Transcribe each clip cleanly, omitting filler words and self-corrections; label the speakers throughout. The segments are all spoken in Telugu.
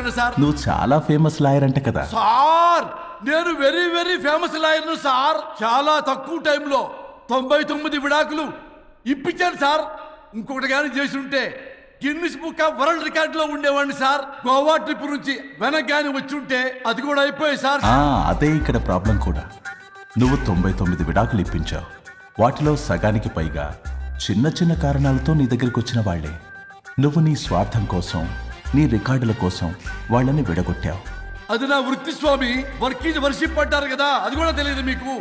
Speaker 1: మాట్లాడకండి సార్.
Speaker 2: నువ్వు చాలా ఫేమస్ లాయర్ అంట కదా
Speaker 1: సార్. నేను వెరీ వెరీ ఫేమస్ లాయర్ను సార్. చాలా తక్కువ టైంలో 99 విడాకులు ఇప్పించాను సార్. ఇంకొకటి కానీ చేసి ఉంటే Guinness book of world record లో ఉండేవాడిని సార్. గోవా ట్రిప్ నుంచి వెనక్ గాని వచ్చి ఉంటే అది కూడా అయిపోయాయి సార్.
Speaker 2: అదే ఇక్కడ ప్రాబ్లం కూడా. నువ్వు 99 విడాకులు ఇప్పించావు. వాటిలో సగానికి పైగా చిన్న చిన్న కారణాలతో నీ దగ్గరికి వచ్చిన వాళ్లే. నువ్వు నీ స్వార్థం కోసం, నీ రికార్డుల కోసం వాళ్ళని విడగొట్టావు.
Speaker 1: అది నా వృత్తి స్వామి. వర్క్ ఈజ్ వర్షిప్ పడ్డారు కదా, అది కూడా తెలియదు మీకు.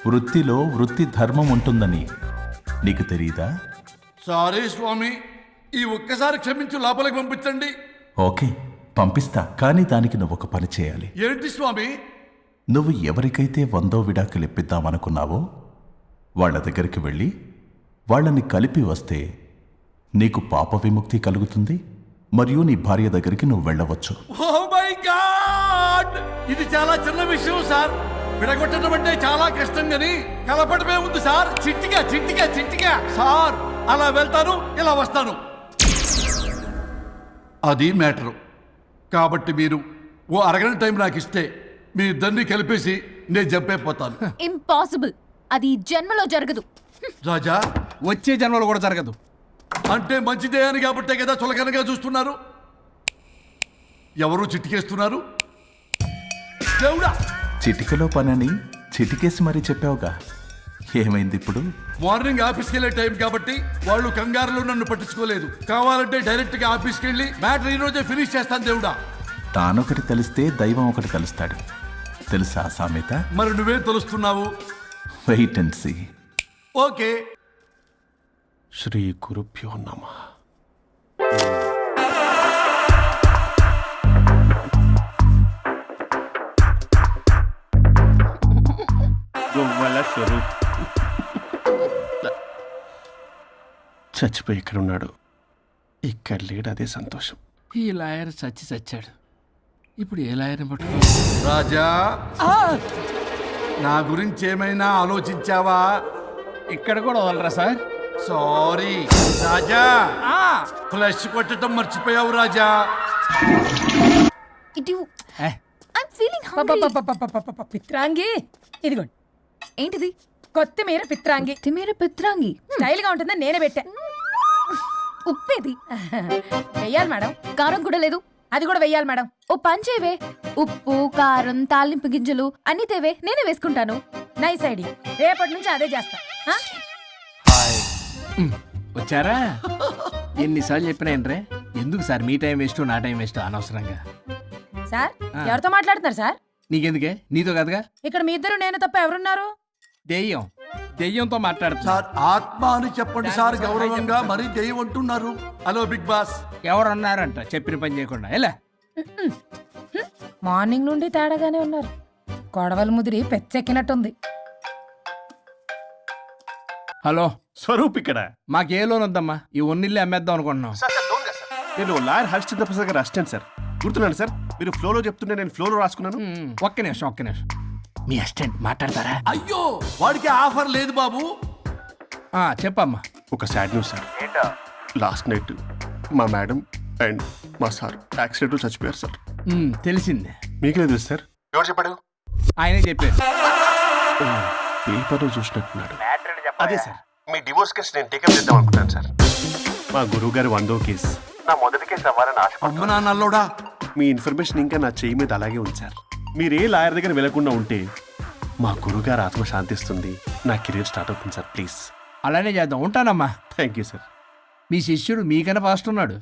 Speaker 2: వృత్తిలో వృత్తి ధర్మం ఉంటుందని నీకు తెలియదా?
Speaker 1: సారీ స్వామి, ఈ ఒక్కసారి క్షమించు, లోపలికి పంపించండి.
Speaker 2: ఓకే, పంపిస్తా. కానీ దానికి నువ్వు ఒక పని చేయాలి.
Speaker 1: ఏంటి స్వామి?
Speaker 2: నువ్వు ఎవరికైతే 100వ విడాకులు ఇప్పిద్దామనుకున్నావో వాళ్ళ దగ్గరికి వెళ్ళి వాళ్ళని కలిపి వస్తే నీకు పాప విముక్తి కలుగుతుంది. మరియు నీ భార్య దగ్గరికి నువ్వు వెళ్ళవచ్చు.
Speaker 1: ఓ మై గాడ్, ఇది చాలా చిన్న విషయం సార్. విడగొట్టడం అంటే చాలా కష్టం గని కలపడమే ఉంది సార్. చిట్టిగా చిట్టిగా చిట్టిగా సార్. అలా వెళ్తాను, ఇలా వస్తాను, అది మ్యాటరు. కాబట్టి మీరు ఓ అరగంట టైం నాకు ఇస్తే మీ ఇద్దరిని కలిపేసి నేను జంపైపోతాను.
Speaker 3: ఇంపాసిబుల్. అది జన్మలో జరగదు.
Speaker 1: రాజా,
Speaker 4: వచ్చే జన్మలో కూడా జరగదు.
Speaker 1: అంటే మంచిదే అని కాబట్టే కదా చులకనగా చూస్తున్నారు. ఎవరు చిట్టికేస్తున్నారు? దేవుడా,
Speaker 2: చిటికలో పనని చిటికేసి మరీ చెప్పావుగా. ఏమైంది ఇప్పుడు?
Speaker 1: మార్నింగ్ ఆఫీస్కి వెళ్ళే టైం కాబట్టి వాళ్ళు కంగారులో నన్ను పట్టించుకోలేదు. కావాలంటే డైరెక్ట్ గా ఆఫీస్కి వెళ్ళి మ్యాటర్ ఈ రోజే ఫినిష్ చేస్తాను. దేవుడా,
Speaker 2: తానొకటి తెలిస్తే దైవం ఒకటి కలుస్తాడు. తెలుసా సామెత?
Speaker 1: మరి నువ్వేం తెలుస్తున్నావు?
Speaker 2: Wait and see.
Speaker 1: ఓకే.
Speaker 4: శ్రీ గురుభ్యో నమః. స్వరూప్ చచ్చిపోయి ఇక్కడ ఉన్నాడు. ఇక్కడ లేడు, అదే సంతోషం.
Speaker 5: ఈ లాయర్ చచ్చాడు. ఇప్పుడు ఏ లాయర్ని పట్టుకో?
Speaker 1: రాజా, నా గురించి ఏమైనా ఆలోచించావా?
Speaker 5: ఇక్కడ కూడా వదలరా సార్?
Speaker 1: సారీ రాజా, ఫ్లష్ కొట్టడం మర్చిపోయావు రాజా.
Speaker 6: పిత్రాంగి ఇదిగోండి.
Speaker 3: ఏంటిది?
Speaker 6: కొత్తిమీర పిత్రాంగి.
Speaker 3: కొత్తిమీర పిత్రాంగి
Speaker 6: స్టైల్ గా ఉంటుందని నేనే పెట్టా.
Speaker 3: ఉప్పేది
Speaker 6: వెయ్యాలి మేడం.
Speaker 3: కారం కూడా లేదు.
Speaker 6: అది కూడా వెయ్యాలి మేడం.
Speaker 3: ఓ పంచేవే, ఉప్పు కారం తాలింపు గింజలు అన్ని తేవే, నేనే వేసుకుంటాను.
Speaker 6: Nice idea. రేపటి నుంచి అదే చేస్తా.
Speaker 5: వచ్చారా? ఎన్నిసార్లు చెప్పినాయండ్రే, ఎందుకు సార్ మీ టైం వేస్ట్ నా టైం వేస్ట్ అనవసరంగా?
Speaker 6: సార్, ఎవరితో మాట్లాడుతున్నారు సార్?
Speaker 5: నీకెందుకే, నీతో కదగా.
Speaker 6: ఇక్కడ మీ ఇద్దరు నేను తప్ప ఎవరున్నారు?
Speaker 5: దెయ్యంతో మాట్లాడుతున్నా
Speaker 1: సార్, ఆత్మ అని చెప్పండి సార్ గౌరవంగా. మరీ దెయ్యం అంటున్నారు. Hello big boss.
Speaker 5: ఎవరన్నారంట చెప్పిన పని చేయకుండా? ఎలా
Speaker 6: మార్నింగ్ నుండి తేడాగానే ఉన్నారు. కొడవల ముదిరి పెచ్చెక్కినట్టుంది.
Speaker 5: హలో
Speaker 4: స్వరూప్ ఇక్కడ.
Speaker 5: మాకే లోన్ వద్దమ్మా, ఈ ఒన్నిల్లు అమ్మేద్దాం అనుకుంటున్నాం.
Speaker 4: నేను లాయర్ హరిశ్చంద్ర ప్రసాద్ గారు అసిస్టెంట్ సార్. గుర్తున్నాను సార్, మీరు ఫ్లోలో చెప్తుంటే నేను ఫ్లోలో రాసుకున్నాను.
Speaker 5: ఒక్క నిమిషం. మీ అసిస్టెంట్ మాట్లాడతారా?
Speaker 1: అయ్యో, వాడికి ఆఫర్ లేదు బాబు.
Speaker 5: చెప్పమ్మా.
Speaker 4: ఒక sad news sir. Last night మా మేడం అండ్ మా సార్ యాక్సిడెంట్ చచ్చిపోయారు సార్.
Speaker 5: తెలిసిందే.
Speaker 4: మీకే తెలుసు సార్. ఎవరు చెప్పాడు?
Speaker 5: ఆయనే చెప్పారు.
Speaker 4: పేపర్లో చూసినట్టున్నాడు. అదే సార్, మీ డివోర్స్ కేసు నేను టేకప్ చేద్దాం అనుకుంటాను సార్. మా గురువు గారు 100వ కేసు నా మొదటి కేసు అవ్వాలని ఆశ.
Speaker 1: అమ్మ నాన్నల్లోడా,
Speaker 4: మీ ఇన్ఫర్మేషన్ ఇంకా నా చెయ్యి మీద అలాగే ఉంది సార్. మీరు ఏ లాయర్ దగ్గర వెళ్లకుండా ఉంటే మా గురుగారు ఆత్మ శాంతిస్తుంది, నా కెరీర్ స్టార్ట్ అవుతుంది సార్. ప్లీజ్
Speaker 5: అలానే చేద్దాం. ఉంటానమ్మా.
Speaker 4: Thank you sir.
Speaker 5: మీ శిష్యుడు మీకన్నా ఫాస్ట్ ఉన్నాడు.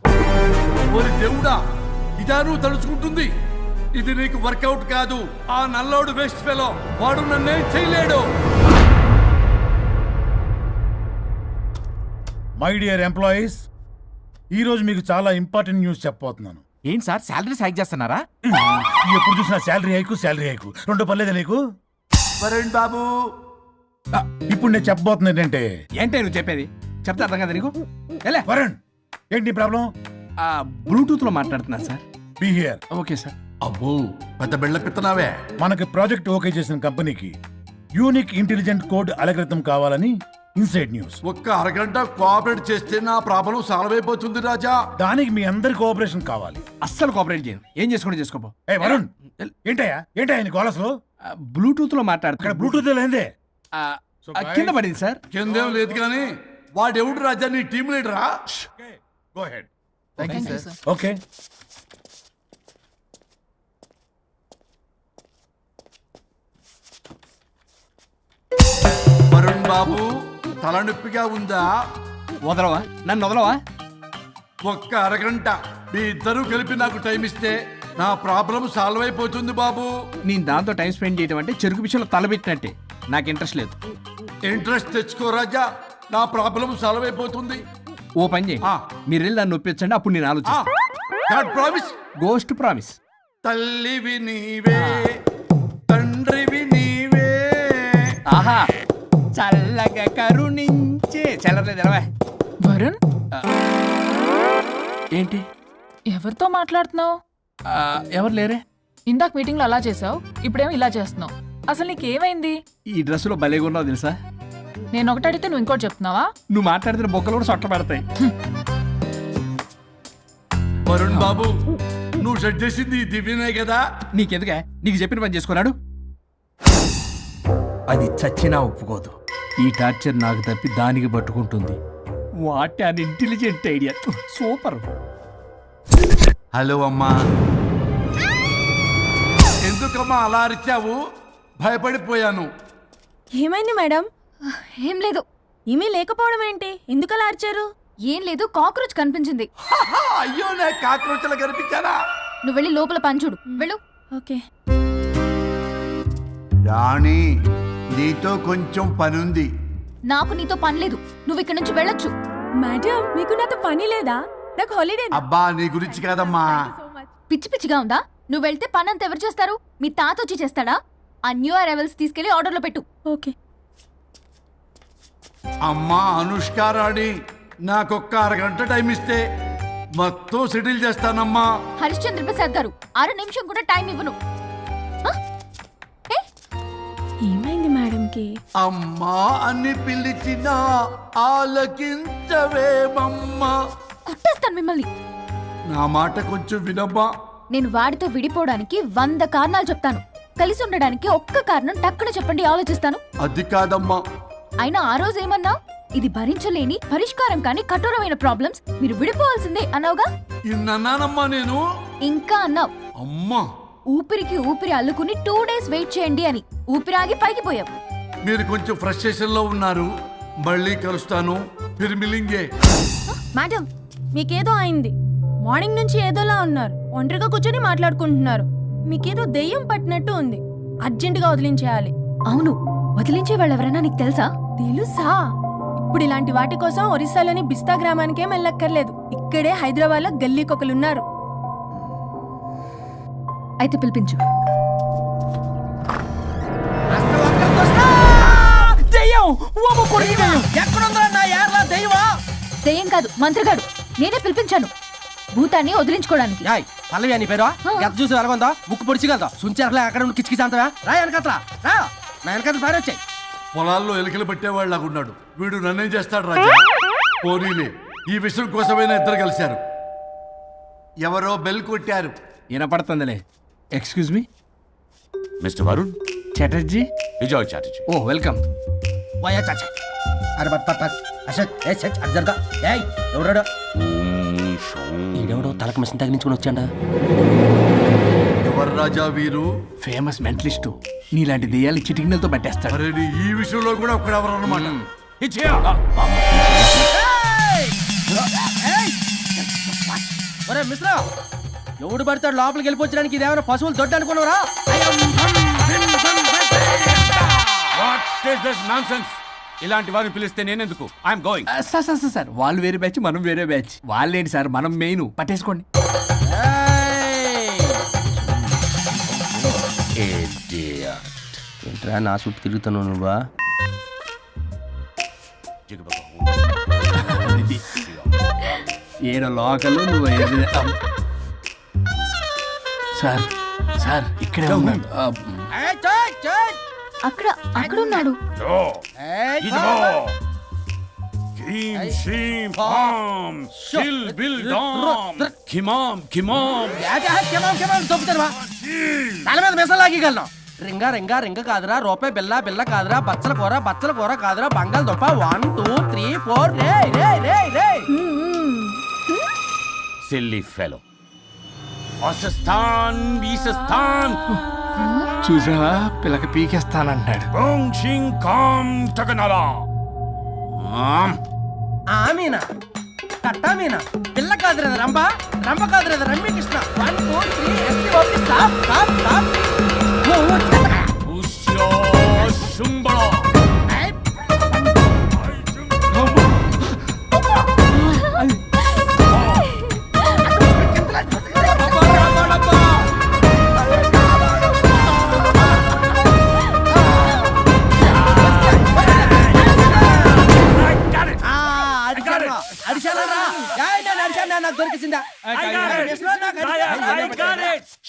Speaker 1: ఓరి దేవుడా, ఇదా నువ్వు తలుచుకుంటుంది? ఇది నీకు వర్కౌట్ కాదు. ఆ నల్లోడు వేస్ట్ ఫెలో, వాడు నన్నేం చేయలేడు.
Speaker 7: మై డియర్ ఎంప్లాయీస్, ఈరోజు మీకు చాలా ఇంపార్టెంట్ న్యూస్ చెప్పబోతున్నాను.
Speaker 8: ఏంటి సార్, శాలరీస్ హైక్ చేస్తున్నారా?
Speaker 7: ఎప్పుడు చూసినా శాలరీ హైకు రెండు పర్లేదు నీకు?
Speaker 1: వరుణ్ బాబు,
Speaker 7: ఇప్పుడు నేను చెప్పబోతున్నా ఏంటంటే.
Speaker 5: ఏంటే నువ్వు చెప్పేది? చెప్తా అర్థం కదా నీకు?
Speaker 7: వరుణ్, ఏంటి ప్రాబ్లం?
Speaker 5: బ్లూటూత్ లో మాట్లాడుతున్నా sir.
Speaker 7: Be here.
Speaker 5: Okay sir.
Speaker 1: అబ్బో, పెద్ద బిళ్ళ పిత్తనావే.
Speaker 7: మనకి ప్రాజెక్ట్ ఓకే చేసిన కంపెనీకి యూనిక్ ఇంటెలిజెంట్ కోడ్ అలకృతం కావాలని ఇన్సైడ్ న్యూస్.
Speaker 1: ఒక్క అరగంట కోఆపరేట్ చేస్తే నా ప్రాబ్లం సాల్వ్ అయిపోతుంది రాజా.
Speaker 7: దానికి మీ అందరి కోఆపరేషన్ కావాలి.
Speaker 5: అస్సలు కోఆపరేట్ చేయను. ఏం చేసుకోండి చేసుకోపో.
Speaker 7: ఏ వరుణ్, ఏంటయ్యా నీ గోలసలు?
Speaker 5: బ్లూటూత్ లో
Speaker 7: ఇక్కడ
Speaker 5: మాట్లాడుతున్నా.
Speaker 7: బ్లూటూత్ లేదే.
Speaker 5: కింద పడింది సార్.
Speaker 1: కిందేం లేదు కానీ వాడెవడు రాజా? నీ టీం లీడరా?
Speaker 7: Go ahead.
Speaker 8: Thank you sir.
Speaker 7: Okay.
Speaker 1: Varun బాబు తలనొప్పిగా ఉందా?
Speaker 5: వదలవా? నన్ను వదలవా?
Speaker 1: ఒక్క అరగంట మీ ఇద్దరూ కలిపి నాకు టైం ఇస్తే నా ప్రాబ్లం సాల్వ్ అయిపోతుంది బాబు.
Speaker 5: నేను దాంతో టైం స్పెండ్ చేయడం అంటే చెరుకు విషయంలో తలబెట్టినట్టే. నాకు ఇంట్రెస్ట్ లేదు.
Speaker 1: ఇంట్రెస్ట్ తెచ్చుకో రాజా, నా ప్రాబ్లం సాల్వ్ అయిపోతుంది.
Speaker 5: ఓ పని చేయి, మీరు వెళ్ళి నన్ను ఒప్పించండి, అప్పుడు నేను ఆలోచిస్తాను.
Speaker 1: ప్రామిస్.
Speaker 5: Ghost promise.
Speaker 1: తల్లివి నీవే, తండ్రివి నీవే.
Speaker 5: ఆహా, చల్లగా కరుణించే. చల్లలేదు ఎలవా.
Speaker 6: వరుణ్,
Speaker 5: ఏంటి?
Speaker 6: ఎవరితో మాట్లాడుతున్నావు?
Speaker 5: ఎవరు లేరే?
Speaker 6: ఇందాక మీటింగ్ లో అలా చేసావు, ఇప్పుడేమో ఇలా చేస్తున్నావు. అసలు నీకేమైంది?
Speaker 5: ఈ డ్రెస్సులో భలేగా ఉన్నావు తెలుసా?
Speaker 6: నేను ఒకటి అడిగితే నువ్వు ఇంకోటి చెప్తున్నావా?
Speaker 5: నువ్వు మాట్లాడితే బొక్కలు కూడా సొట్ట పడతాయి.
Speaker 1: వరుణ్ బాబు, నువ్వు సెట్ చేసింది ఈ దివ్యనే కదా?
Speaker 5: నీకెందుకే? నీకు చెప్పిన పని చేసుకున్నాడు. అది చచ్చినా ఒప్పుకోదు. ఈ టార్చర్ నాకు తప్పి దానికి పట్టుకుంటుంది. What an intelligent idea. Super.
Speaker 1: Hello అమ్మా. ఎందుకమ్మా అలా అరిచావు? భయపడిపోయాను.
Speaker 9: ఏమైంది మేడం?
Speaker 3: ఏం లేదు.
Speaker 9: ఈమె లేకపోవడం ఏంటి? ఎందుకలా అరిచారు?
Speaker 3: ఏం లేదు, కాక్రోచ్ కనిపించింది.
Speaker 1: అయ్యో, నా కాక్రోచ్లు కనిపించారా?
Speaker 3: నువ్వు వెళ్ళి లోపల పంచుడు. వెళ్ళు.
Speaker 9: ఓకే.
Speaker 1: రాణి, నీతో కొంచెం పనుంది.
Speaker 3: నాకు నీతో పని లేదు. నువ్వు ఇక్కడి నుంచి వెళ్ళొచ్చు.
Speaker 9: మేడం, మీకు నాతో పని లేదా? నాకు హాలిడే.
Speaker 1: అబ్బా, నీ గురించి కాదమ్మా.
Speaker 3: పిచ్చి పిచ్చిగా ఉందా? నువ్వు వెళ్తే పని అంతా ఎవరు చేస్తారు? మీ తాత వచ్చి చేస్తాడా? ఆ న్యూ అరైవల్స్ తీసుకెళ్లి ఆర్డర్లో పెట్టు.
Speaker 9: ఓకే.
Speaker 1: అమ్మా అనుష్క రాణి, నాకొక్క అరగంట టైం ఇస్తే మొత్తం సెటిల్ చేస్తానమ్మా.
Speaker 3: హరిశ్చంద్ర ప్రసాద్ గారు, 6 నిమిషం కూడా టైం ఇవ్వను.
Speaker 9: ఏమైంది మేడంకి?
Speaker 1: అమ్మా అని పిలిచినా ఆలకించవేమమ్మా.
Speaker 3: కుట్టేస్తాను మిమ్మల్ని.
Speaker 1: నా మాట కొంచెం వినమ్మా.
Speaker 3: నేను వాడితో విడిపోవడానికి 100 కారణాలు చెప్తాను. కలిసి ఉండడానికి ఒక్క కారణం టక్కున చెప్పండి, ఆలోచిస్తాను.
Speaker 1: అది కాదమ్మా.
Speaker 3: అయినా ఆ రోజు ఏమన్నా? ఇది భరించలేని, పరిష్కారం కాని కఠోరమైన ప్రాబ్లమ్స్, మీరు విడిపోవాల్సిందే అన్నావుగా?
Speaker 1: ఇన్నానమ్మా నేను.
Speaker 3: ఇంకా అన్నావు.
Speaker 1: అమ్మా,
Speaker 3: ఊపిరికి ఊపిరి అల్లుకుని 2 డేస్ వెయిట్ చేయండి అని. ఊపిరాగి పైకి పోయావు.
Speaker 1: మీరు కొంచెం ఫ్రస్ట్రేషన్ లో ఉన్నారు. మళ్ళీ కలుస్తాను. ఫిర్మిలింగే.
Speaker 9: మేడం, మీకేదో అయింది. మార్నింగ్ నుంచి ఏదోలా ఉన్నారు. ఒంటరిగా కూర్చొని మాట్లాడుకుంటున్నారు. మీకేదో దెయ్యం పట్టినట్టు ఉంది. అర్జెంటుగా వదిలించేయాలి.
Speaker 3: అవును, వదిలించే వాళ్ళు ఎవరైనా నీకు తెలుసా?
Speaker 9: తెలుసా? ఇప్పుడు ఇలాంటి వాటి కోసం ఒరిస్సాలోని బిస్తా గ్రామానికేం వెళ్ళక్కర్లేదు. ఇక్కడే హైదరాబాద్ లో గల్లీకొకలున్నారు.
Speaker 3: అయితే పిలిపించు. దెయ్యం కాదు, మంత్రిగాడు. నేనే పిలిపించాను భూతాన్ని వదిలించుకోవడానికి.
Speaker 10: పల్లవి అని పేరు చూసి వెలగొందా ముక్కు పొడిచిగలదా సుంచరలే అక్కడ కిచకిచ అంతవా రా వెనకట్రా రా నా వెనక పారి వచ్చాయి.
Speaker 1: పొలాల్లో ఎలుకలు పట్టేవాళ్ళగా ఉన్నాడు వీడు. నన్నేం చేస్తాడు రాజా? పోనీలే, ఈ విషయం కోసమైనా ఇద్దరు కలిశారు. ఎవరో బెల్ కొట్టారు.
Speaker 5: వినపడుతుందిలే. Excuse me
Speaker 2: mister Varun
Speaker 5: Chatterjee.
Speaker 2: Vijay Chatterjee.
Speaker 5: Oh welcome.
Speaker 10: వాయా చాచా అరే బట్ పట్ అసత్ ఏ సచ్ అర్జర్గా ఏయ్ ఎవరడా? ఈడెవడో తలకు మిషన్ తగిలించుకుని వచ్చాడా?
Speaker 1: ఎవరు రాజా వీరు?
Speaker 5: Famous mentalist. నీలాంటి దెయ్యాలు చిటికినలతో పట్టేస్తాడు.
Speaker 1: అరే, ఈ విషయంలో కూడా ఒకడెవరు అన్నమాట.
Speaker 10: ఒరే మిశ్రా, ఎవడు పడతాడు లోపలికి వెళ్ళిపోవడానికి? ఇదేమైనా పశువులు దొడ్డు అనుకున్నారా?
Speaker 8: ఇలాంటి వారిని పిలిస్తే నేనెందుకు? I'm going.
Speaker 5: సార్ వాళ్ళు వేరే బ్యాచ్, మనం వేరే బ్యాచ్. వాళ్ళేంటి సార్, మనం మెయిన్. పట్టేసుకోండి.
Speaker 10: ఏంట్రా నా చుట్టూ తిరుగుతాను నువ్వా?
Speaker 5: ఏడో లోకలు నువ్వు. సార్ సార్ ఇక్కడే ఉన్నాడు.
Speaker 3: అక్కడ ఉన్నాడు.
Speaker 8: Kim, shim, pam, shil, bil, dam, kimam, kimam.
Speaker 10: దొబ్బుతారు తల మీద మెసలు లాగగలను. రింగా రింగా రింగ కాదురా, రూపాయి బిల్ల బిల్ల కాదురా, బచ్చల కూర కాదురా, బంగాళదుంప 1 2 3 4 రే రే రే రే.
Speaker 8: Silly fellow. Asistan, Visistan.
Speaker 5: చూసావా పిల్లకి పీకేస్తానంటాడు.
Speaker 8: Bong, shing, kam, takanala.
Speaker 10: Amina కట్టామీనా పిల్ల కాదురా రంభ, రంభ కాదురా రమ్మి కృష్ణ. 1 2 3 ఎస్టీ okay stop stop stop.
Speaker 8: Usya, shumbala.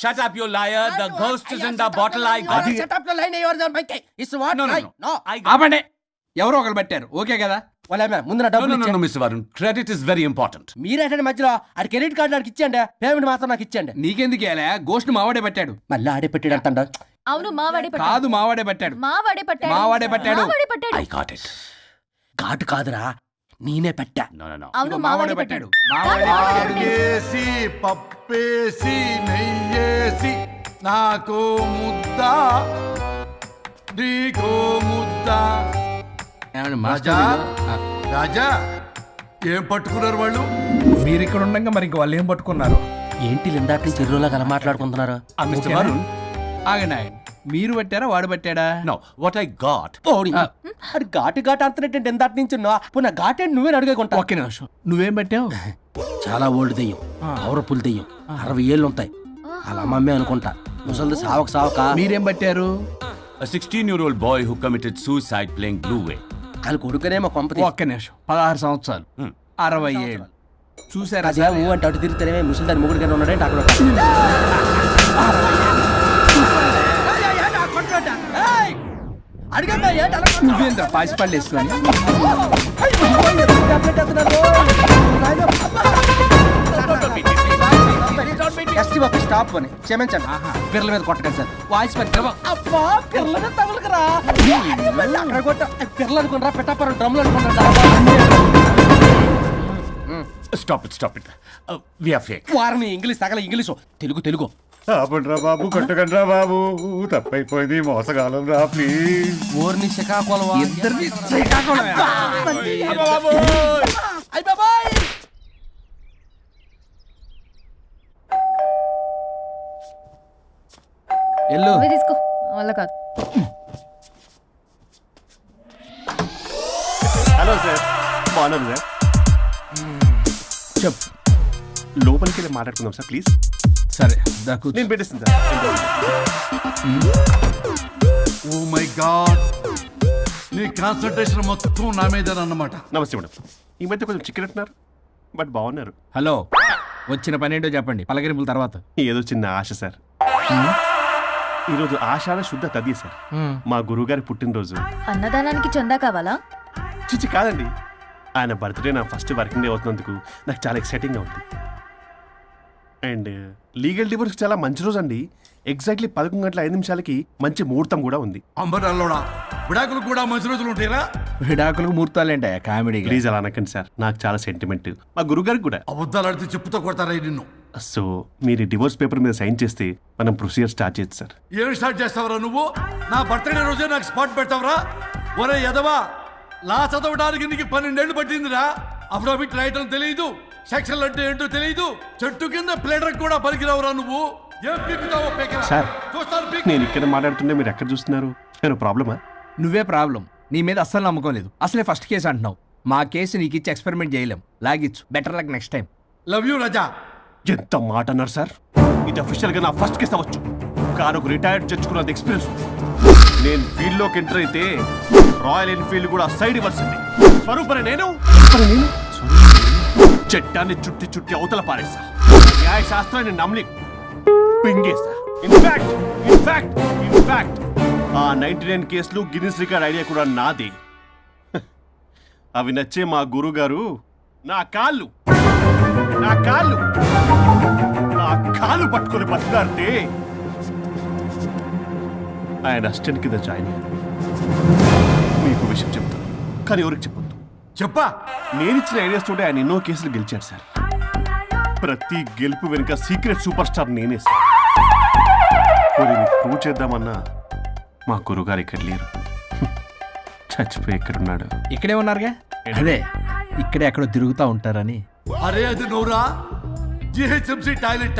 Speaker 8: Shut up, you liar. The ghost is in the bottle. I got it. No, no, no.
Speaker 5: ఆపండి, ఎవరో ఒకరు పెట్టారు, ఓకే కదా?
Speaker 10: ముందు నా
Speaker 8: No,
Speaker 10: డబ్బులు
Speaker 8: no, no, no, Mr. Varun. Credit is very important.
Speaker 10: మీరేంటండి మధ్యలో ఆడి క్రెడిట్ కార్డు నాకు ఇచ్చేయండి, పేమెంట్ మాత్రం నాకు ఇచ్చేయండి.
Speaker 5: నీకెందుకు ఇయ్యాలా? గోష్ట్ మావాడే పెట్టాడు.
Speaker 10: మళ్ళీ ఆడే పెట్టాడు అంటాడు.
Speaker 3: అవును మావాడే పట్టాడు.
Speaker 5: కాదు మావాడే పెట్టాడు.
Speaker 3: మావాడే పట్టాడు.
Speaker 5: మావాడే పట్టాడు.
Speaker 3: మావాడే పట్టాడు.
Speaker 8: I got it.
Speaker 10: ఘాటు కాదురా, నేనే పెట్టా.
Speaker 8: No, no, no.
Speaker 3: అవును
Speaker 5: ఇదిగో
Speaker 3: మావాడే
Speaker 5: మావాడే
Speaker 3: పట్టాడు.
Speaker 5: పెట్టాడు.
Speaker 1: ఆకేసి పప్పేసి నెయ్యేసి నాకో ముద్ద నీకో ముద్ద.
Speaker 5: ఏమండి
Speaker 1: రాజా
Speaker 5: మాస్టర్,
Speaker 1: రాజా ఏం పట్టుకున్నారు వాళ్ళు?
Speaker 5: మీరు ఇక్కడ ఉండగా మరి ఇంక వాళ్ళు ఏం పట్టుకున్నారు?
Speaker 10: ఏంటి ఇందాక నుంచి చెరువులో కల మాట్లాడుకుంటున్నారు?
Speaker 8: Mr. Varun.
Speaker 5: ఆగండి ఆగండి, మీరు పట్టారా వాడు పట్టాడా?
Speaker 8: No, what I got.
Speaker 10: పోడి అది ఘాటు ఘాటు అంతనేంటి ఇందాక నుంచి పునః ఘాటేంటి నువ్వే అడుగుకుంటా.
Speaker 5: ఒక్క నిమిషం, నువ్వేం పెట్టావు?
Speaker 10: చాలా ఓల్డ్ దెయ్యం, పవర్ఫుల్ దెయ్యం, 60 ఏళ్ళు ఉంటాయి. అలా అమ్మమ్మే అనుకుంటా. ముసలిది సావక సావక.
Speaker 5: మీరేం పట్టారు?
Speaker 8: A 16-year-old boy who committed suicide playing Blue Whale.
Speaker 10: వాళ్ళ కొడుకునేమో కొంపతి.
Speaker 5: ఒక్క నిమిషం, 16 సంవత్సరాలు, 60 ఏళ్ళు. చూసారా
Speaker 10: అదే ఊ అంటే అటు తిరుగుతానే ముసలి దాని ముగ్గురు ఉన్నాడంటే అక్కడ.
Speaker 5: నువ్వేంద్ర పాసిపళ్ళు వేసుకొని
Speaker 10: స్టాప్ అని క్షమించండి. పిల్లల మీద కొట్టకండి సార్. వాయిస్ అబ్బా పిల్లల మీద తగులుకురా. అక్కడ కొట్ట పిల్లలు అనుకున్నారా, పెట్టాపరం డ్రమ్లు అనుకున్నారా?
Speaker 8: Stop it. We are fake.
Speaker 10: వారిని ఇంగ్లీష్ తగల ఇంగ్లీషు, తెలుగు తెలుగు.
Speaker 4: ఆపండ్రా బాబు, కొట్టకండ్రా బాబు, తప్పైపోయింది, మోసగాలం రా ప్లీజ్.
Speaker 10: ఊరిని శ్రీకాకుళం
Speaker 5: ఇద్దరిని శ్రీకాకుళమే. ఎల్లు
Speaker 3: నువ్వే తీసుకో, వల్ల కాదు.
Speaker 4: హలో సార్, బాగున్నాను సార్.
Speaker 5: చెప్పు.
Speaker 4: లోపలికి వెళ్ళి మాట్లాడుకుందాం సార్ ప్లీజ్.
Speaker 5: సరే దాకు
Speaker 4: నేను పెట్టేస్తాను సార్.
Speaker 1: ఓ మై గాడ్, నీ కాన్సన్ట్రేషన్ మొత్తం నా మీదనమాట.
Speaker 4: నమస్తే మేడం. ఈ మధ్య కొంచెం చిక్కినట్టున్నారు, బట్ బాగున్నారు.
Speaker 5: హలో, వచ్చిన పని ఏంటో చెప్పండి, పలకరింపుల తర్వాత.
Speaker 4: ఏదో చిన్న ఆశ సార్. ఈరోజు ఆషాఢ శుద్ధ తది సార్, మా గురువుగారి పుట్టినరోజు.
Speaker 3: అన్నదానానికి చందా కావాలా?
Speaker 4: చిచ్చి కాదండి, ఆయన బర్త్డే నా ఫస్ట్ వర్కింగ్ డే అవుతున్నందుకు నాకు చాలా ఎక్సైటింగ్గా ఉంది. అండ్ లీగల్ డివోర్స్ చాలా మంచి రోజు అండి. ఎగ్జాక్ట్లీ 11:05 మంచి ముహూర్తం కూడా ఉంది.
Speaker 1: అంబరాల్లోడా విడాకులు కూడా మంచి రోజులు ఉంటాయిరా?
Speaker 5: విడాకులకు ముహూర్తాలేంటా కామెడీ?
Speaker 4: ప్లీజ్ అలా అనకండి సార్, నాకు చాలా సెంటిమెంట్, మా గురుగారికి కూడా.
Speaker 1: అబద్ధాలు ఆడితే చెప్పుతో కొడతారా నిన్ను?
Speaker 4: సో మీరు డివోర్స్ పేపర్ మీద సైన్ చేస్తే మనం ప్రొసీజర్ స్టార్ట్ చేయొచ్చు సార్.
Speaker 1: ఏం స్టార్ట్ చేస్తావరా నువ్వు? నా బర్త్డే రోజే నాకు స్పాట్ పెడతావరా? ఒరే ఎదవా, లా చదవడానికి నీకు 12 ఏళ్ళు పట్టిందిరా. అఫిడవిట్ రాయటం తెలియదు, సెక్షన్లు అంటే ఏంటో తెలియదు, చెట్టు కింద ప్లేడర్ కూడా పలికిరావురా నువ్వు. ఏం పీకుతావో పేకరా.
Speaker 4: సార్,
Speaker 1: చూస్తాను పీక్.
Speaker 4: నేను ఇక్కడ మాట్లాడుతుంటే మీరు ఎక్కడ చూస్తున్నారు? నేను ప్రాబ్లమా?
Speaker 5: నువ్వే ప్రాబ్లం. నీ మీద అస్సలు నమ్మకం లేదు. అసలే ఫస్ట్ కేసు అంటున్నావు. మా కేసు నీకు ఇచ్చి ఎక్స్పెరిమెంట్ చేయలేం. లాగిచ్చు. Better luck next time.
Speaker 1: Love you Raja.
Speaker 4: ఎంత మాట అన్నారు సార్? ఇది అఫీషియల్ గా నా ఫస్ట్ కేసు అవ్వచ్చు, కానీ ఒక రిటైర్డ్ జడ్జ్ కున్నది ఎక్స్పీరియన్స్. నేను ఫీల్డ్ లోకి ఎంటర్ అయితే రాయల్ ఎన్ఫీల్డ్ కూడా సైడ్ ఇవ్వాల్సింది. స్వరూపరే నేను చట్టాన్ని చుట్టి చుట్టి అవతల పారేస్తా. న్యాయ శాస్త్రాన్ని నమ్మి పింగేస్తా. ఇన్ఫాక్ట్ ఆ 99 కేసులు గిన్నిస్ రికార్డ్ ఐడియా కూడా నాది. అవి నచ్చే మా గురుగారు నా కాళ్ళు నా కాళ్ళు నా కాళ్ళు పట్టుకొని బతుకుతారంటే ఆయన అసిస్టెంట్ కింద జాయిన్ అయ్యాను. మీకు విషయం చెప్తాను, కానీ ఎవరికి చెప్పొద్దు.
Speaker 1: చెప్పా.
Speaker 4: నేనిచ్చిన ఐడియాస్ తోటి ఆయన ఎన్నో కేసులు గెలిచాడు సార్. ప్రతి గెలుపు వెనుక సీక్రెట్ సూపర్ స్టార్ నేనే సార్. ప్రూవ్ చేద్దామన్నా మా గురుగారు ఇక్కడ లేరు. చచ్చిపోయి ఎక్కడున్నాడు?
Speaker 5: ఇక్కడే ఉన్నారుగా. అదే ఇక్కడే ఎక్కడో తిరుగుతూ ఉంటారని.
Speaker 1: అరే అది నోరా జిహెచ్ఎంసీ టాయిలెట్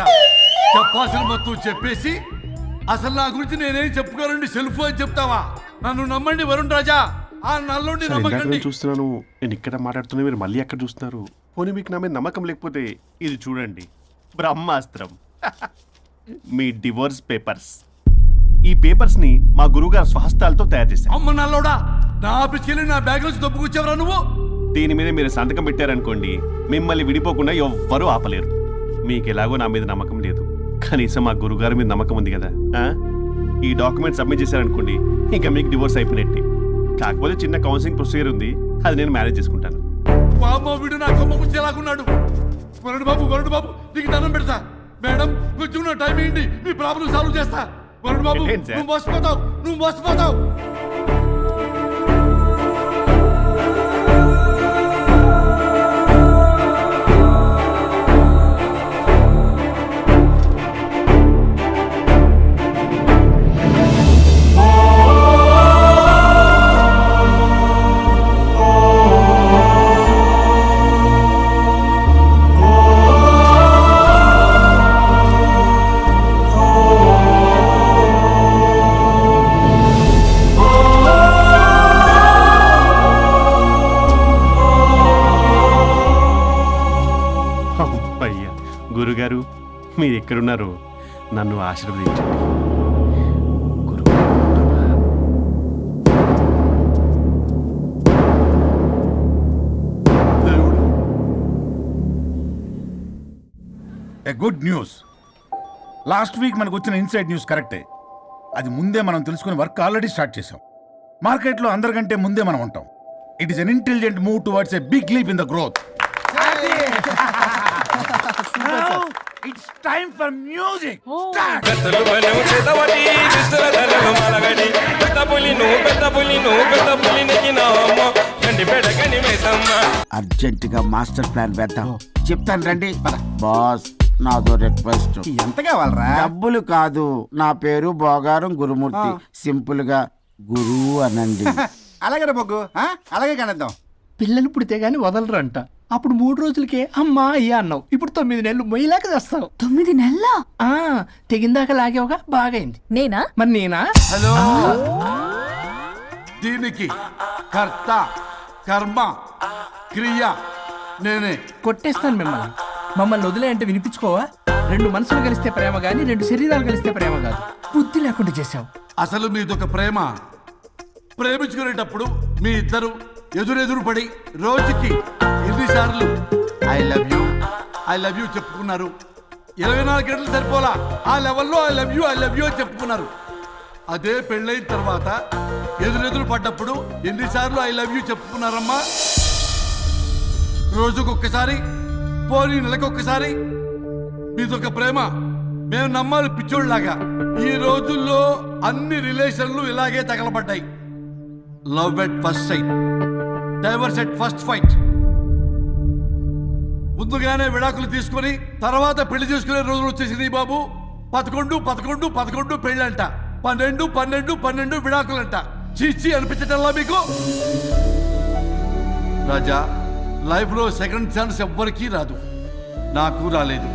Speaker 1: చెప్పాల్సిన మొత్తం చెప్పేసి అసలు నా గురించి నేనేం చెప్పుకోనండి సెల్ఫ్ అని చెప్తావా? నన్ను నమ్మండి వరుణ్ రాజా, ఆ నల్లోండి నమ్మకండి.
Speaker 4: చూస్తున్నాను, నేను ఇక్కడ మాట్లాడుతున్నా, మీరు మళ్ళీ ఎక్కడ చూస్తున్నారు? పోనీ మీకు నా మీద నమ్మకం లేకపోతే ఇది చూడండి, బ్రహ్మాస్త్రం. మీ డివోర్స్ పేపర్స్. ఈ పేపర్స్ ని మా గురువుగారు స్వహస్తాలతో తయారు చేశారు.
Speaker 1: అమ్మ నల్లోడా, నా ఆఫీస్కి వెళ్ళి నా బ్యాగ్ నుంచి దొప్పుకొచ్చావరా నువ్వు?
Speaker 4: దీని మీద మీరు సంతకం పెట్టారనుకోండి, మిమ్మల్ని విడిపోకుండా ఎవ్వరూ ఆపలేరు. మీకు ఎలాగో నా మీద నమ్మకం లేదు, కనీసం మా గురుగారి మీద నమ్మకం ఉంది కదా. ఈ డాక్యుమెంట్ సబ్మిట్ చేశారనుకోండి, ఇంకా మీకు డివోర్స్ అయిపోయినట్టే. కాకపోతే చిన్న కౌన్సిలింగ్ ప్రొసీజర్ ఉంది, అది నేను మేనేజ్ చేసుకుంటాను.
Speaker 1: వీడు నా కొమ్మ గుచ్చేలాగున్నాడు. వరుణ్ బాబు నీకు దండం పెడతా. మేడం కొంచెం నా టైం ఏంటి, మీ ప్రాబ్లం సాల్వ్ చేస్తా. వరుణ్ బాబు నువ్వు మోసపోతావు.
Speaker 4: గురుగారు మీరు ఎక్కడున్నారో నన్ను ఆశీర్వదించండి.
Speaker 7: A good news. Last week మనకు వచ్చిన ఇన్సైడ్ న్యూస్ కరెక్టే. అది ముందే మనం తెలుసుకుని వర్క్ ఆల్రెడీ స్టార్ట్ చేసాం. మార్కెట్లో అందరికంటే ముందే మనం ఉంటాం. It is an intelligent move towards a big leap in the growth. It's time for music. Start.
Speaker 8: అర్జెంటుగా మాస్టర్ ప్లాన్ వేద్దాం. చెప్తాను రండి. బాస్ నాదో రిక్వెస్ట్. ఎంత కావాలరా? డబ్బులు కాదు, నా పేరు బోగారం గురుమూర్తి. సింపుల్ గా గురు అనండి. అలాగే బొగ్గు, అలాగే కనేద్దాం.
Speaker 5: పిల్లలు పుడితే గాని వదలరంట. అప్పుడు 3 రోజులకే అమ్మా అయ్యా అన్నావు. ఇప్పుడు 9 నెలలు మొయ్యలాగా చేస్తావు.
Speaker 3: 9 నెలల
Speaker 5: తెగిందాక లాగేవగా బాగైంది.
Speaker 3: నేనా?
Speaker 5: మరి నేనా?
Speaker 1: హలో, దీనికి కర్త కర్మ క్రియ నేనే.
Speaker 5: కొట్టేస్తాను మిమ్మల్ని. మమ్మల్ని వదిలే అంటే వినిపించుకోవా? 2 మనసులు కలిస్తే ప్రేమ గాని 2 శరీరాలు కలిస్తే ప్రేమ కాదు. బుద్ధి లేకుండా చేసావు.
Speaker 1: అసలు మీదొక ప్రేమ. ప్రేమించుకునేటప్పుడు మీ ఇద్దరు ఎదురెదురు పడి రోజుకి ఎన్నిసార్లు ఐ లవ్ యూ చెప్పుకున్నారు? 24 గంటలు సరిపోలా. ఆ లెవెల్లో ఐ లవ్ యూ అని చెప్పుకున్నారు. అదే పెళ్ళైన తర్వాత ఎదురెదురు పడ్డప్పుడు ఎన్నిసార్లు ఐ లవ్ యూ చెప్పుకున్నారమ్మా? రోజుకొక్కసారి, పోనీ నెలకొక్కసారి. మీదొక ప్రేమ. మేము నమ్మాలి పిచ్చోళ్ళలాగా. ఈ రోజుల్లో అన్ని రిలేషన్లు ఇలాగే తగలబడ్డాయి. Love at first sight, divorce at first fight. ముందుగానే విడాకులు తీసుకుని తర్వాత పెళ్లి చేసుకునే రోజులు వచ్చేసింది బాబు. 11 పెళ్ళంట, 12 విడాకులంట. చీచి అనిపించటల్లా మీకు? రాజా, లైఫ్ లో సెకండ్ ఛాన్స్ ఎవ్వరికీ రాదు. నాకు రాలేదు.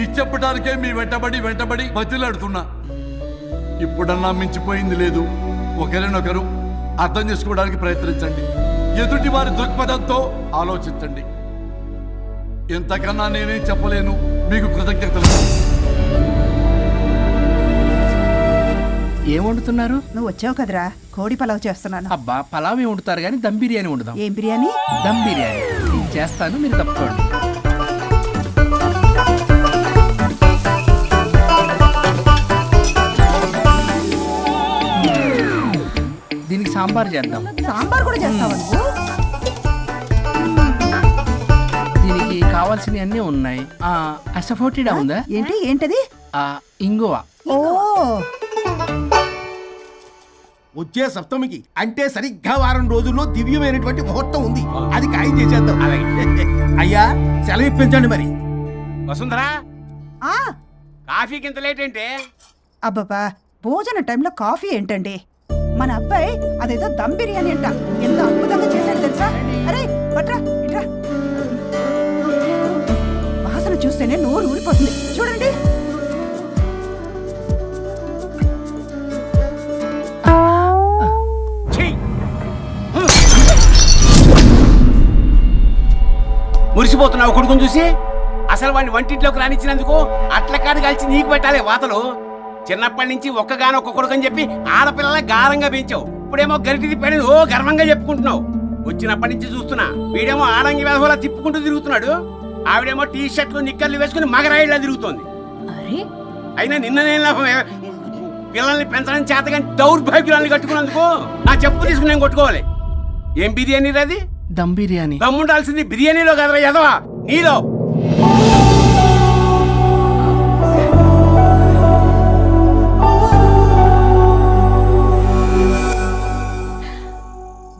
Speaker 1: ఈ చెప్పడానికే మీ వెంటబడి బతిలాడుతున్నా. ఇప్పుడన్నా మించిపోయింది లేదు. ఒకరినొకరు అర్థం చేసుకోవడానికి ప్రయత్నించండి. ఎదుటి వారి దృక్పథంతో ఆలోచించండి. ఎంతకన్నా నేనేం చెప్పలేను. మీకు కృతజ్ఞతలు.
Speaker 5: ఏం వండుతున్నారు?
Speaker 11: నువ్వు వచ్చావు కదరా, కోడి పలావ్ చేస్తున్నాను.
Speaker 5: అబ్బా, పలావ్ ఏం వండుతారు కానీ దమ్ బిర్యానీ వండుదాం.
Speaker 11: ఏం బిర్యానీ?
Speaker 5: దమ్ బిర్యానీ. నేను చేస్తాను, మీరు తప్పుకోండి. దీనికి సాంబార్ చేద్దాం.
Speaker 11: సాంబార్ కూడా చేస్తావా నువ్వు?
Speaker 5: కావాల్సినవి అన్నీ ఉన్నాయి. అసఫోటిడా ఉందా?
Speaker 11: ఏంటది?
Speaker 5: ఇంగువ.
Speaker 11: ఓ,
Speaker 10: వచ్చే సప్తమికి అంటే సరిగ్గా వారం రోజుల్లో దివ్యమైనటువంటి ముహూర్తం ఉంది. అది ఖాయం చేసేద్దాం. అయ్యా సెలవు ఇప్పించండి మరి.
Speaker 12: వసుంధరా,
Speaker 11: ఆ,
Speaker 12: కాఫీకి ఇంత లేట్ ఏంటే?
Speaker 11: అబ్బబ్బా, భోజన టైంలో కాఫీ ఏంటండి? మన అబ్బాయి అదేదో దమ్ బిర్యానీ అంట, ఎంత అద్భుతంగా చేశాడు తెలుసా? అరే పట్రా ఇట్రా. వాసన చూస్తేనే నోరు ఊరిపోతుంది. చూడండి.
Speaker 12: మురిసిపోతున్నావు కొడుకుని చూసి? అసలు వాడిని వంటింట్లోకి రానిచ్చినందుకు అట్ల కాడు కలిసి నీకు పెట్టాలి వాతలు. చిన్నప్పటి నుంచి ఒక్కగానొక్క కొడుకు అని చెప్పి ఆడపిల్లల గారంగా పెంచావు. ఇప్పుడేమో గరిటి తిప్పాడు ఓ గర్వంగా చెప్పుకుంటున్నావు. వచ్చినప్పటి నుంచి చూస్తున్నా, వీడేమో ఆడంగి వేధంలా తిప్పుకుంటూ తిరుగుతున్నాడు, ఆవిడేమో టీ షర్ట్లు నిక్కర్లు వేసుకుని మగరాయిలా తిరుగుతోంది. అయినా నిన్ననే లాభమే, పిల్లల్ని పెంచడం చేతగాని దౌర్భాగ్యాన్ని కట్టుకున్నందుకు నా చెప్పు తీసుకుని నేను కొట్టుకోవాలి. ఏం బిర్యానీ అది?
Speaker 5: దమ్ బిర్యానీ.
Speaker 12: దమ్ముండాల్సింది బిర్యానీలో కదరా ఎదవా, నీలో.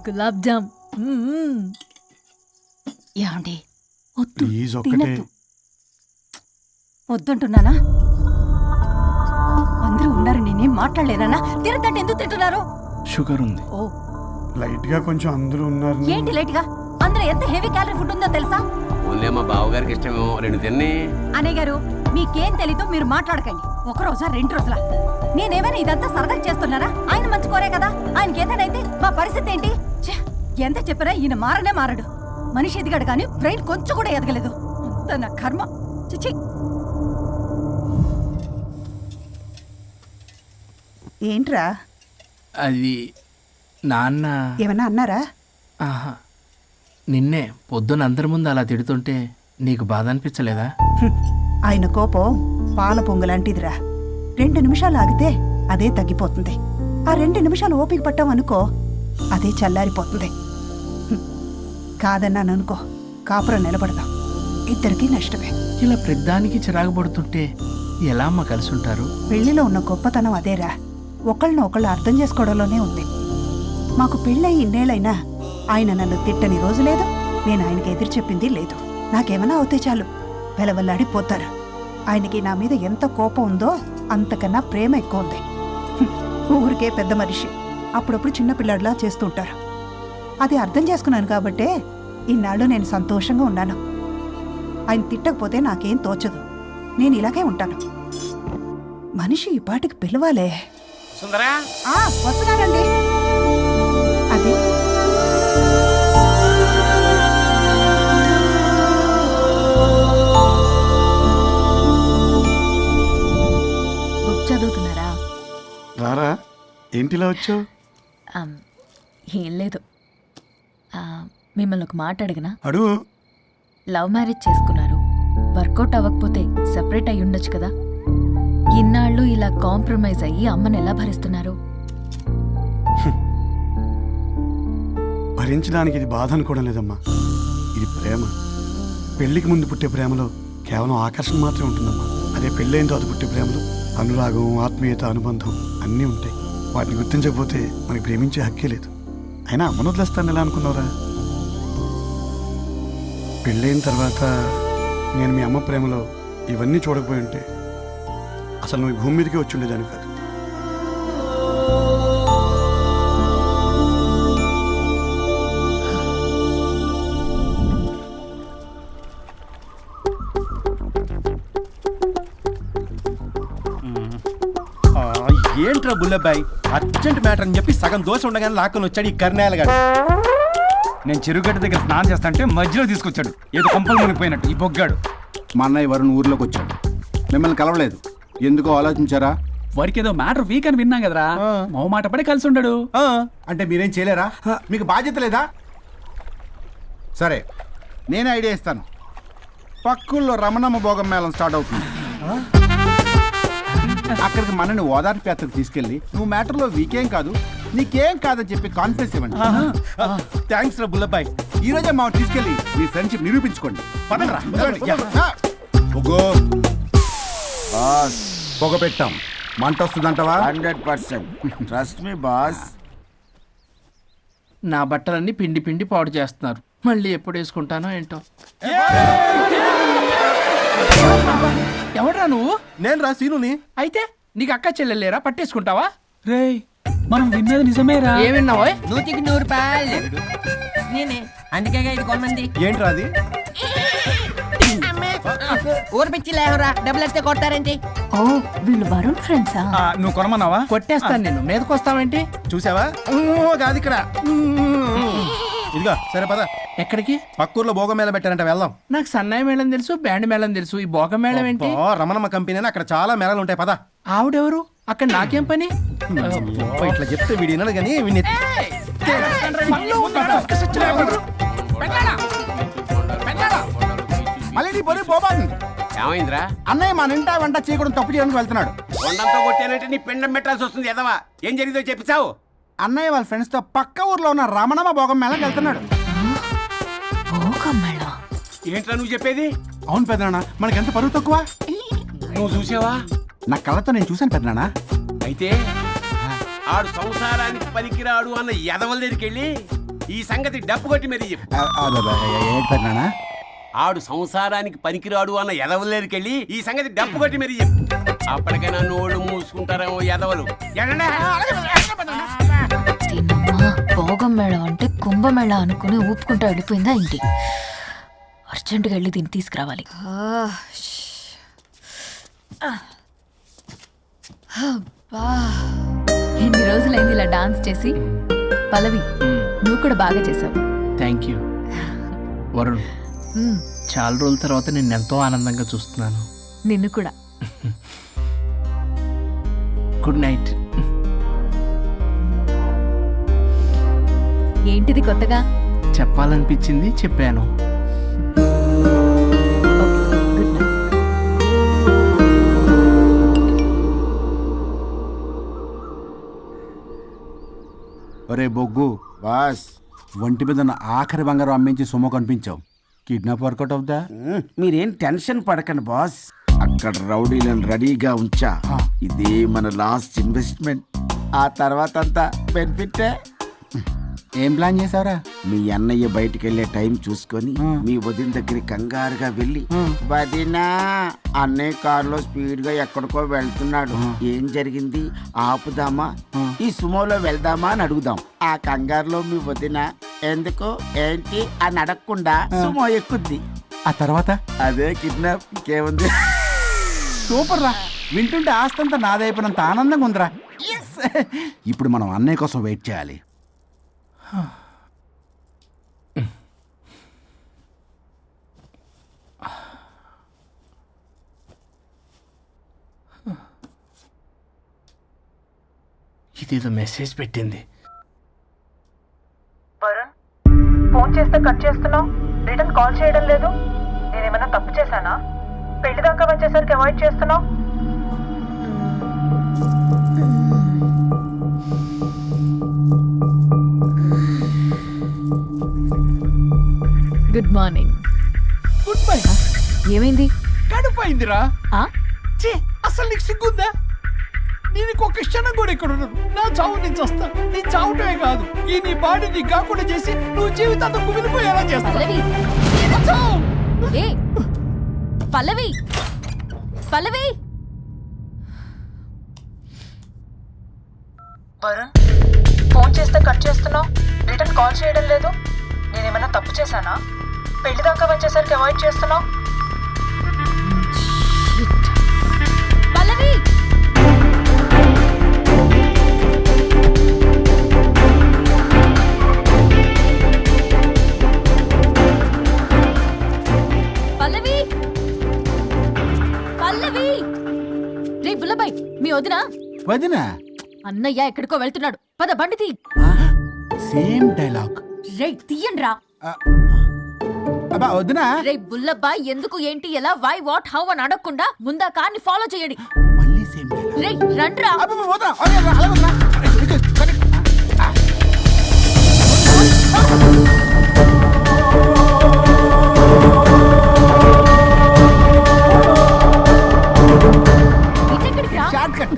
Speaker 3: గులాబ్ జామ్. ఏమండి వద్దు, తినద్దు. వద్దుంటున్నానా? అందరూ ఉన్నారు, నేనేం మాట్లాడలేనా? తినద్దంటే ఎందుకు తింటున్నారు?
Speaker 5: షుగర్ ఉంది.
Speaker 3: ఓ,
Speaker 13: లైట్ గా కొంచెం అందరూ ఉన్నారు.
Speaker 3: ఏంటి లైట్ గా? అందులో ఎంత హెవీ క్యాలరీ ఫుడ్ ఉందో తెలుసా?
Speaker 12: ఓన్లే మా బావగారికి ఇష్టమేమో, 2 తిన్ని.
Speaker 3: అనే గారు, మీకేం తెలీదు, మీరు మాట్లాడకండి. ఒక రోజా 2 రోజులా? నేనేమైనా ఇదంతా సరదా చేస్తున్నారా? ఆయన మంచి కోరే కదా. ఆయనకి ఏదైతే మా పరిస్థితి ఏంటి? ఎంత చెప్పినా ఈయన మారనే మారడు. మనిషి ఎదిగాడు కానీ బ్రెయిన్ కొంచెం కూడా ఎదగలేదు. అంత నా కర్మ. చిచి.
Speaker 11: ఏంట్రా?
Speaker 5: అది నాన్న
Speaker 11: ఏమన్నా అన్నారా?
Speaker 5: ఆహా, నిన్నే పొద్దున అందరి ముందు అలా తిడుతుంటే నీకు బాధ అనిపించలేదా?
Speaker 11: ఆయన కోపం పాల పొంగులాంటిదిరా. 2 నిమిషాలు ఆగితే అదే తగ్గిపోతుంది. ఆ 2 నిమిషాలు ఓపిక పట్టామనుకో, అదే చల్లారిపోతుంది. కాదన్నాననుకో, కాపురం నిలబడదాం. ఇద్దరికీ నష్టమే.
Speaker 5: ఇలా ప్రతిదానికి చిరాకు పడుతుంటే ఎలా అమ్మ కలిసి ఉంటారు?
Speaker 11: పెళ్లిలో ఉన్న గొప్పతనం అదేరా, ఒకళ్ళని ఒకళ్ళు అర్థం చేసుకోవడంలోనే ఉంది. మాకు పెళ్ళై ఇన్నేళ్ళైనా ఆయన నన్ను తిట్టని రోజు లేదు, నేను ఆయనకి ఎదురు చెప్పింది లేదు. నాకేమైనా అవుతే చాలు వెలవల్లాడిపోతారు. ఆయనకి నా మీద ఎంత కోపం ఉందో అంతకన్నా ప్రేమ ఎక్కువ ఉంది. ఊరికే పెద్ద మనిషి, అప్పుడప్పుడు చిన్నపిల్లాడిలా చేస్తుంటారు. అది అర్థం చేసుకున్నాను కాబట్టే ఇన్నాళ్ళు నేను సంతోషంగా ఉన్నాను. ఆయన తిట్టకపోతే నాకేం తోచదు. నేను ఇలాగే ఉంటాను. మనిషి ఈ పాటికి పిలవాలే.
Speaker 12: సుందరా,
Speaker 11: వస్తున్నానండి. అది
Speaker 3: బుక్ చదువుతున్నారా?
Speaker 13: రారా, ఏంటిలా వచ్చావు?
Speaker 3: ఏం లేదు, మిమ్మల్ని ఒక మాట అడిగినా?
Speaker 13: అడుగు.
Speaker 3: లవ్ మ్యారేజ్ చేసుకున్నారు, వర్కౌట్ అవ్వకపోతే సెపరేట్ అయ్యి ఉండొచ్చు కదా. ఇన్నాళ్ళు ఇలా కాంప్రమైజ్ అయ్యి అమ్మని ఎలా భరిస్తున్నారు?
Speaker 13: భరించడానికి ఇది బాధ అనుకోవడం లేదమ్మా, ఇది ప్రేమ. పెళ్లికి ముందు పుట్టే ప్రేమలో కేవలం ఆకర్షణ మాత్రమే ఉంటుందమ్మా. అదే పెళ్ళైన తర్వాత పుట్టే ప్రేమలో అనురాగం, ఆత్మీయత, అనుబంధం అన్నీ ఉంటాయి. వాటిని గుర్తించకపోతే మనకి ప్రేమించే హక్కే లేదు. అయినా అమ్మను వదిలేస్తాను ఎలా అనుకున్నావురా? పెళ్ళైన తర్వాత నేను మీ అమ్మ ప్రేమలో ఇవన్నీ చూడకపోయి ఉంటే అసలు నువ్వు భూమి మీదకే వచ్చి ఉండేదాన్ని కాదు.
Speaker 10: ఏంట్రా బుల్లబ్బాయి, అర్జెంట్ మ్యాటర్ అని చెప్పి సగం దోశ ఉండగానే లాక్కొని వచ్చాడు ఈ కర్ణాయలు గారు.
Speaker 14: నేను చెరుగడ్డ దగ్గర స్నానం చేస్తాంటే మధ్యలో తీసుకొచ్చాడు, ఏదో కొంపలు మునిగిపోయినట్టు ఈ బొగ్గాడు.
Speaker 15: మా అన్నయ్య వరుణ్ ఊర్లోకి వచ్చాడు, మిమ్మల్ని కలవలేదు. ఎందుకో ఆలోచించారా?
Speaker 14: వాడికి ఏదో మ్యాటర్ వీక్ అని విన్నాం కదరా, మాట పడి కలిసి ఉండడు.
Speaker 15: అంటే మీరేం చేయలేరా? మీకు బాధ్యత లేదా? సరే, నేనే ఐడియా ఇస్తాను. పక్కుల్లో రమణమ్మ భోగం మేళం స్టార్ట్ అవుతుంది. అక్కడికి మనని ఓదార్పు యాత్రకు తీసుకెళ్ళి నువ్వు మ్యాటర్లో వీకేం కాదు, నీకేం కాదని చెప్పి కాన్ఫిడెన్స్ ఇవ్వండి.
Speaker 10: థ్యాంక్స్ రా బుల్లబ్బాయ్.
Speaker 15: ఈ రోజే మా తీసుకెళ్ళి మీ ఫ్రెండ్షిప్ నిరూపించుకోండి. పదండ్రా.
Speaker 8: బాస్
Speaker 15: పొగ పెట్టాం, మంట వస్తుందంటవా?
Speaker 8: 100%. Trust me boss.
Speaker 5: నా బట్టలన్నీ పిండి పిండి పాడు చేస్తున్నారు. మళ్ళీ ఎప్పుడు వేసుకుంటానో ఏంటో. ఎవడ్రా నువ్వు?
Speaker 10: నేను రా సీనుని.
Speaker 5: అయితే నీకు అక్క చెల్లెలేరా? పట్టేసుకుంటావా?
Speaker 14: రేయ్ మనం విన్నది నిజమేరా?
Speaker 5: ఏం విన్నావో?
Speaker 10: 100కి 100 రూపాయలు.
Speaker 9: నేనే
Speaker 10: అందుకే ఇది కొమ్మంది. ఏంట్రా అది? ఊరు పిచ్చి లేవరా, డబ్బులు వస్తే కొడతారేంటి?
Speaker 3: ఓ వీళ్ళు వరుణ్ ఫ్రెండ్సా?
Speaker 14: నువ్వు కొనమన్నావా?
Speaker 5: కొట్టేస్తాను నేను. మీదకి వస్తావేంటి?
Speaker 10: చూసావా? కాదు ఇక్కడ. ఇదిగో సరే పద.
Speaker 5: ఎక్కడికి?
Speaker 10: పక్కూర్లో భోగం మేళ పెట్టారంట, వెళ్దాం.
Speaker 5: నాకు సన్నాయి మేళం తెలుసు, బ్యాండ్ మేళం తెలుసు. ఈ భోగం మేళం ఏంటి?
Speaker 10: రమణమ్మ కంపెనీ అక్కడ చాలా మేళాలు ఉంటాయి, పద.
Speaker 5: ఆవిడెవరు? అక్కడ నాకేం పని?
Speaker 10: ఇట్లా చెప్తే వీడి వినడు కానీ వీడిని
Speaker 15: మళ్ళీ నీ పొరి పోబాకు.
Speaker 12: ఏమైందిరా?
Speaker 15: అన్నయ్య మా నింటా వెంట చేయకూడదు తప్పు చేయడానికి వెళ్తున్నాడు.
Speaker 12: కొండంతో కొట్టానంటే నీ పిండం పెట్టాల్సి వస్తుంది ఎదవా. ఏం జరిగిందో చెప్పిచావు?
Speaker 15: అన్నయ్య వాళ్ళ ఫ్రెండ్స్ తో పక్క ఊర్లో ఉన్న రమణమ్మ భోగం మేళకి వెళ్తున్నాడు.
Speaker 12: ఏంట్రా నువ్వు చెప్పేది?
Speaker 15: అవును పెద్దనాన్న, మనకి ఎంత పరువు తక్కువ.
Speaker 12: నువ్వు చూసావా?
Speaker 15: నా కళ్ళతో నేను చూశాను పెద్దనాన్న.
Speaker 12: అయితే ఆడు సంసారానికి పనికిరాడు అన్న ఎదవల దగ్గరికి వెళ్ళి ఈ సంగతి డప్పు కొట్టి మరీ చెప్పు.
Speaker 15: ఏంటి పెద్దనాన్న?
Speaker 12: ఆడు సంసారానికి పనికిరాడు అన్న ఎదవల దగ్గరికి వెళ్ళి ఈ సంగతి డప్పు కొట్టి మరీ చెప్పు. అప్పటికైనా నోళ్ళు మూసుకుంటారేమో ఎదవలు.
Speaker 16: భోగం మేళం అంటే కుంభమేళ అనుకుని ఊపుకుంటూ వెళ్ళిపోయిందా ఇంటి. అర్జెంటుగా వెళ్ళి దీన్ని తీసుకురావాలి. ఎన్ని రోజులైంది ఇలా డాన్స్ చేసి. పల్లవి నువ్వు కూడా బాగా చేసావు.
Speaker 5: Thank you. వరుణ్, చాలా రోజుల తర్వాత నిన్ను ఎంతో ఆనందంగా చూస్తున్నాను.
Speaker 16: నిన్ను కూడా.
Speaker 5: Good night.
Speaker 16: ఏంటిది కొత్తగా?
Speaker 5: చెప్పాలనిపించింది, చెప్పాను.
Speaker 15: ఒరే బొగ్గు బాస్, ఒంటి మీద ఉన్న ఆఖరి బంగారం అమ్మించి సొమ్ము కనిపించావు. కిడ్నాప్ వర్కౌట్ అవుతా?
Speaker 8: మీరేం టెన్షన్ పడకండి బాస్. అక్కడ రౌడీలను రెడీగా ఉంచా. ఇదే మన లాస్ట్ ఇన్వెస్ట్మెంట్. ఆ తర్వాత అంతా బెనిఫిటే.
Speaker 15: ఏం ప్లాన్ చేసావురా?
Speaker 8: మీ అన్నయ్య బయటికి వెళ్ళే టైం చూసుకొని మీ వదిన దగ్గరికి కంగారుగా వెళ్ళి, వదినా అన్నయ్య కారులో స్పీడ్ గా ఎక్కడికో వెళ్తున్నాడు, ఏం జరిగింది, ఆపుదామా, ఈ సుమోలో వెళ్దామా అని అడుగుదాం. ఆ కంగారులో మీ వదిన ఎందుకు ఏంటి అని అడగకుండా సుమో ఎక్కుద్ది.
Speaker 15: ఆ తర్వాత
Speaker 8: అదే కిడ్నాప్. ఇంకేముంది?
Speaker 15: సూపర్ రా. వింటుంటే ఆస్తంతా నాదైపోయినంత ఆనందంగా ఉందిరా. ఇప్పుడు మనం అన్నయ్య కోసం వెయిట్ చేయాలి.
Speaker 5: ఇదేదో మెసేజ్ పెట్టింది.
Speaker 17: వరుణ్, ఫోన్ చేస్తే కట్ చేస్తున్నావు, రిటర్న్ కాల్ చేయడం లేదు. నేనేమైనా తప్పు చేశానా? పెళ్లి దాకా వచ్చేసరికి అవాయిడ్ చేస్తున్నావు.
Speaker 16: Good morning.
Speaker 5: Good bye.
Speaker 16: ఏమైంది?
Speaker 5: కడుపైందిరా. అసలు నీకు సిగ్గుందా? నేను ఒక క్షణం కూడా ఇక్కడ ఉన్నాను. నా చావు నుంచి వస్తా. నీ చావుటమే కాదు, ఈ నీ బాడీ నీకు కాకుండా చేసి నువ్వు జీవితాంతం కుమిలిపోయేలా చేస్తా.
Speaker 16: పల్లవి, పల్లవి.
Speaker 17: వరుణ్, ఫోన్ చేస్తే కట్ చేస్తున్నావు, రిటర్న్ కాల్ చేయడం లేదు. నేనేమైనా తప్పు చేశానా? పెళ్లి దాకా వచ్చేసరికి అవాయిడ్ చేస్తున్నావు.
Speaker 16: పల్లవి, పల్లవి, పల్లవి. రే బుల్లబాయ్, మీ వదినా?
Speaker 15: వదినా?
Speaker 16: అన్నయ్య ఎక్కడికో వెళ్తున్నాడు, పద బండి తీ.
Speaker 15: Same dialogue.
Speaker 16: రే తీయండి రా.
Speaker 15: వదినా?
Speaker 16: రే బుల్లబాయ్, ఎందుకు ఏంటి ఎలా వై వాట్ హౌ అని అడగకుండా ముందా కార్ని ఫాలో చేయండి.
Speaker 15: మళ్ళీ సేమ్ డైలాగ్.
Speaker 16: రే రండ్రా.
Speaker 15: వదినా